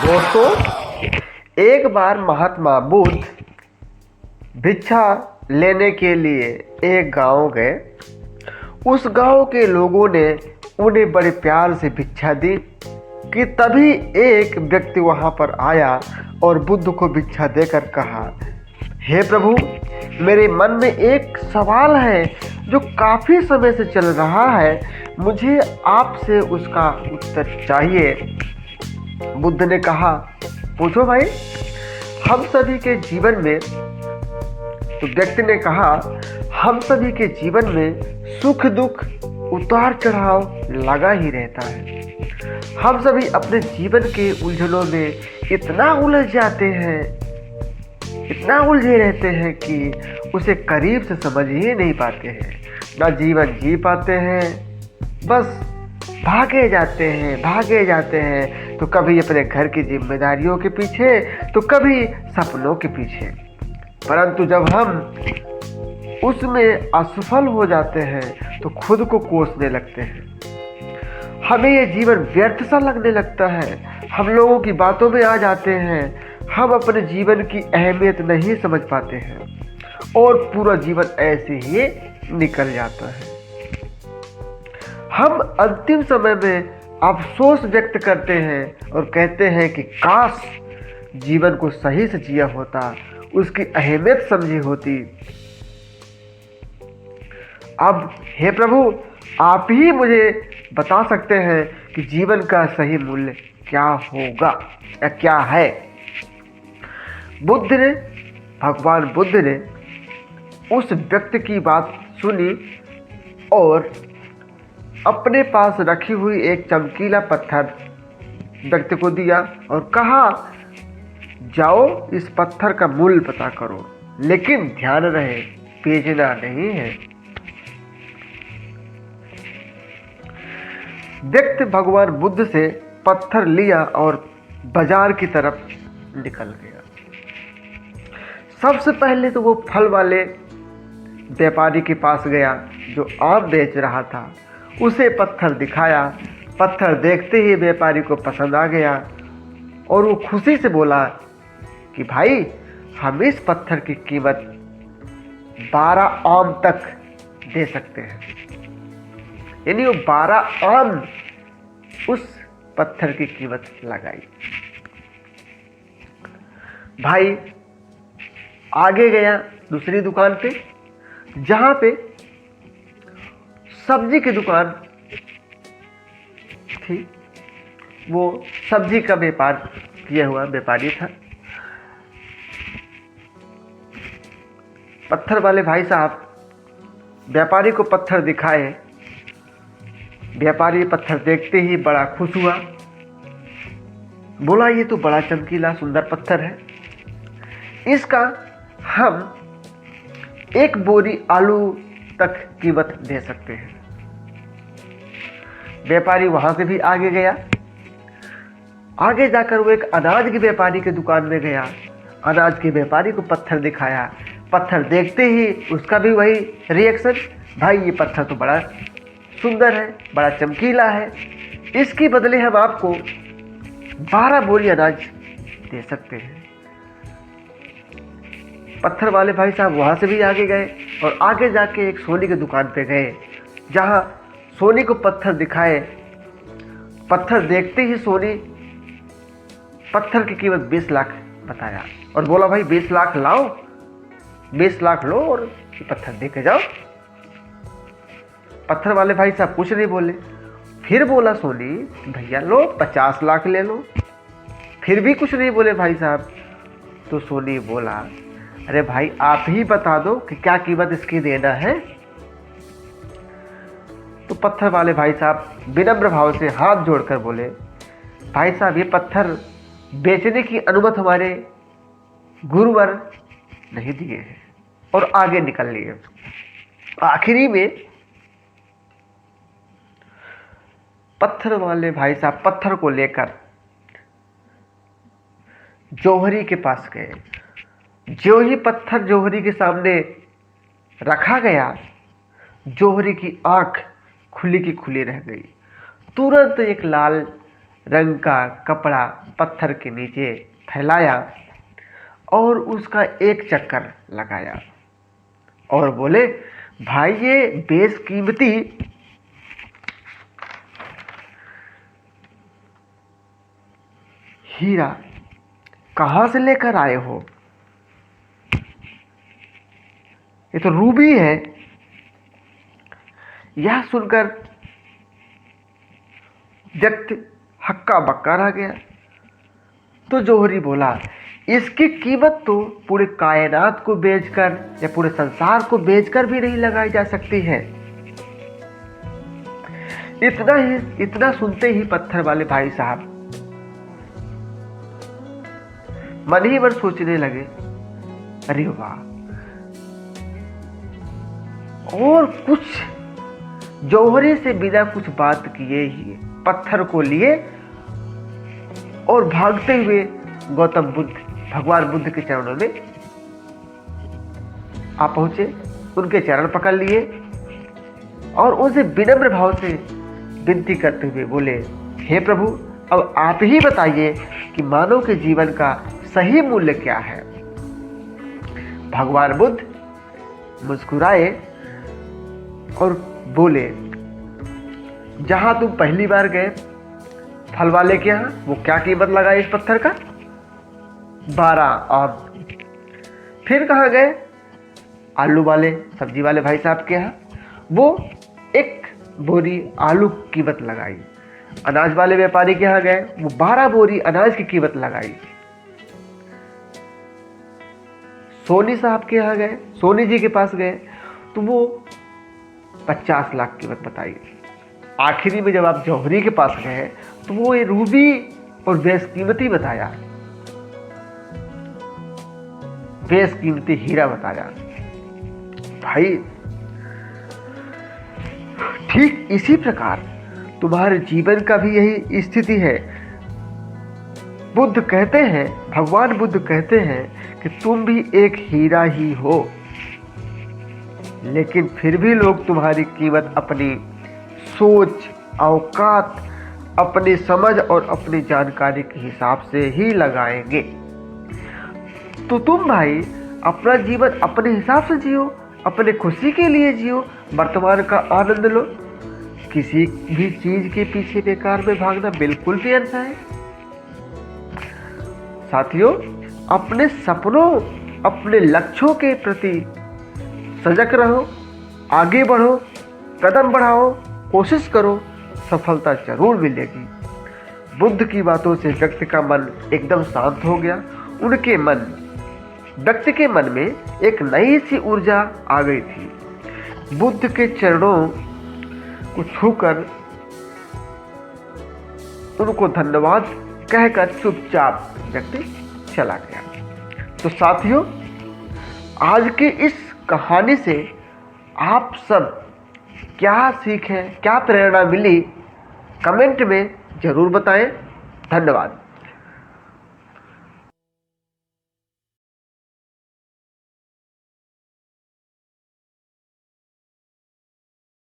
दोस्तों, एक बार महात्मा बुद्ध भिक्षा लेने के लिए एक गांव गए। उस गांव के लोगों ने उन्हें बड़े प्यार से भिक्षा दी कि तभी एक व्यक्ति वहां पर आया और बुद्ध को भिक्षा देकर कहा, हे प्रभु, मेरे मन में एक सवाल है जो काफ़ी समय से चल रहा है। मुझे आपसे उसका उत्तर चाहिए। बुद्ध ने कहा, पूछो भाई। हम सभी के जीवन में, तो व्यक्ति ने कहा, हम सभी के जीवन में सुख दुख उतार चढ़ाव लगा ही रहता है। हम सभी अपने जीवन के उलझनों में इतना उलझ जाते हैं, इतना उलझे रहते हैं कि उसे करीब से समझ ही नहीं पाते हैं, ना जीवन जी पाते हैं, बस भागे जाते हैं। तो कभी अपने घर की जिम्मेदारियों के पीछे, तो कभी सपनों के पीछे। परंतु जब हम उसमें असफल हो जाते हैं तो खुद को कोसने लगते हैं। हमें ये जीवन व्यर्थ सा लगने लगता है। हम लोगों की बातों में आ जाते हैं। हम अपने जीवन की अहमियत नहीं समझ पाते हैं और पूरा जीवन ऐसे ही निकल जाता है। हम अंतिम समय में अफसोस व्यक्त करते हैं और कहते हैं कि काश जीवन को सही से जिया होता, उसकी अहमियत समझी होती। अब हे प्रभु, आप ही मुझे बता सकते हैं कि जीवन का सही मूल्य क्या होगा या क्या है। भगवान बुद्ध ने उस व्यक्ति की बात सुनी और अपने पास रखी हुई एक चमकीला पत्थर व्यक्ति को दिया और कहा, जाओ इस पत्थर का मूल्य पता करो, लेकिन ध्यान रहे बेचना नहीं है। व्यक्ति भगवान बुद्ध से पत्थर लिया और बाजार की तरफ निकल गया। सबसे पहले तो वो फल वाले व्यापारी के पास गया जो आम बेच रहा था। उसे पत्थर दिखाया। पत्थर देखते ही व्यापारी को पसंद आ गया और वो खुशी से बोला कि भाई, हम इस पत्थर की कीमत 12 आम तक दे सकते हैं। यानी वो 12 आम उस पत्थर की कीमत लगाई। भाई आगे गया दूसरी दुकान पे, जहां पे सब्जी की दुकान थी। वो सब्जी का व्यापार किया हुआ व्यापारी था। पत्थर वाले भाई साहब व्यापारी को पत्थर दिखाए। व्यापारी पत्थर देखते ही बड़ा खुश हुआ। बोला, ये तो बड़ा चमकीला सुंदर पत्थर है, इसका हम 1 बोरी आलू तक कीमत दे सकते हैं। व्यापारी वहां से भी आगे गया। आगे जाकर वो एक अनाज के व्यापारी के दुकान में गया। अनाज के व्यापारी को पत्थर दिखाया। पत्थर देखते ही उसका भी वही रिएक्शन, भाई ये पत्थर तो बड़ा सुंदर है, बड़ा चमकीला है, इसके बदले हम आपको 12 बोरी अनाज दे सकते हैं। पत्थर वाले भाई साहब वहां से भी आगे गए और आगे जाके एक सोने की दुकान पे गए, जहां सोने को पत्थर दिखाए। पत्थर देखते ही सोनी पत्थर की कीमत 20 लाख बताया और बोला, भाई 20 लाख लाओ, 20 लाख लो और ये पत्थर दे के जाओ। पत्थर वाले भाई साहब कुछ नहीं बोले। फिर बोला सोनी, भैया लो 50 लाख ले लो। फिर भी कुछ नहीं बोले भाई साहब। तो सोनी बोला, अरे भाई आप ही बता दो कि क्या कीमत इसकी देना है। तो पत्थर वाले भाई साहब विनम्र भाव से हाथ जोड़कर बोले, भाई साहब ये पत्थर बेचने की अनुमति हमारे गुरुवर नहीं दिए हैं, और आगे निकल लिए। आखिरी में पत्थर वाले भाई साहब पत्थर को लेकर जौहरी के पास गए। जो ही पत्थर जौहरी के सामने रखा गया, जौहरी की आंख खुली की खुली रह गई। तुरंत एक लाल रंग का कपड़ा पत्थर के नीचे फैलाया और उसका एक चक्कर लगाया और बोले, भाई ये बेशकीमती हीरा कहाँ से लेकर आए हो? ये तो रूबी है। यह सुनकर व्यक्ति हक्का बक्का रह गया। तो जौहरी बोला, इसकी कीमत तो पूरे कायनात को बेचकर या पूरे संसार को बेचकर भी नहीं लगाई जा सकती है। इतना सुनते ही पत्थर वाले भाई साहब मन ही मन सोचने लगे, अरे वाह, और कुछ जौहरी से बिना कुछ बात किए ही पत्थर को लिए और भागते हुए गौतम बुद्ध, भगवान बुद्ध के चरणों में आ पहुंचे, उनके चरण पकड़ लिए और उनसे विनम्र भाव से विनती करते हुए बोले, हे प्रभु, अब आप ही बताइए कि मानव के जीवन का सही मूल्य क्या है। भगवान बुद्ध मुस्कुराए और बोले, जहां तुम पहली बार गए फल वाले के यहां, वो क्या कीमत लगाई इस पत्थर का? 12 आम। फिर कहाँ गए? आलू वाले सब्जी वाले भाई साहब के यहाँ, वो एक बोरी आलू की कीमत लगाई। अनाज वाले व्यापारी के यहाँ गए, वो 12 बोरी अनाज की कीमत लगाई। सोनी साहब के यहाँ गए, सोनी जी के पास गए, तो वो 50 लाख कीमत बताई। आखिरी में जब आप जौहरी के पास गए तो वो ये रूबी और बेशकीमती बताया, बेशकीमती हीरा बताया। भाई ठीक इसी प्रकार तुम्हारे जीवन का भी यही स्थिति है। बुद्ध कहते हैं, भगवान बुद्ध कहते हैं कि तुम भी एक हीरा ही हो, लेकिन फिर भी लोग तुम्हारी कीमत अपनी सोच, औकात, अपनी समझ और अपनी जानकारी के हिसाब से ही लगाएंगे। तो तुम भाई अपना जीवन अपने हिसाब से जियो, अपने खुशी के लिए जियो, वर्तमान का आनंद लो। किसी भी चीज के पीछे बेकार में भागना बिल्कुल भी अच्छा है। साथियों, अपने सपनों, अपने लक्ष्यों के प्रति सजग रहो, आगे बढ़ो, कदम बढ़ाओ, कोशिश करो, सफलता जरूर मिलेगी। बुद्ध की बातों से व्यक्ति का मन एकदम शांत हो गया। व्यक्ति के मन में एक नई सी ऊर्जा आ गई थी। बुद्ध के चरणों को छूकर उनको धन्यवाद कहकर चुपचाप व्यक्ति चला गया। तो साथियों, आज की इस कहानी से आप सब क्या सीखे, क्या प्रेरणा मिली, कमेंट में जरूर बताएं। धन्यवाद।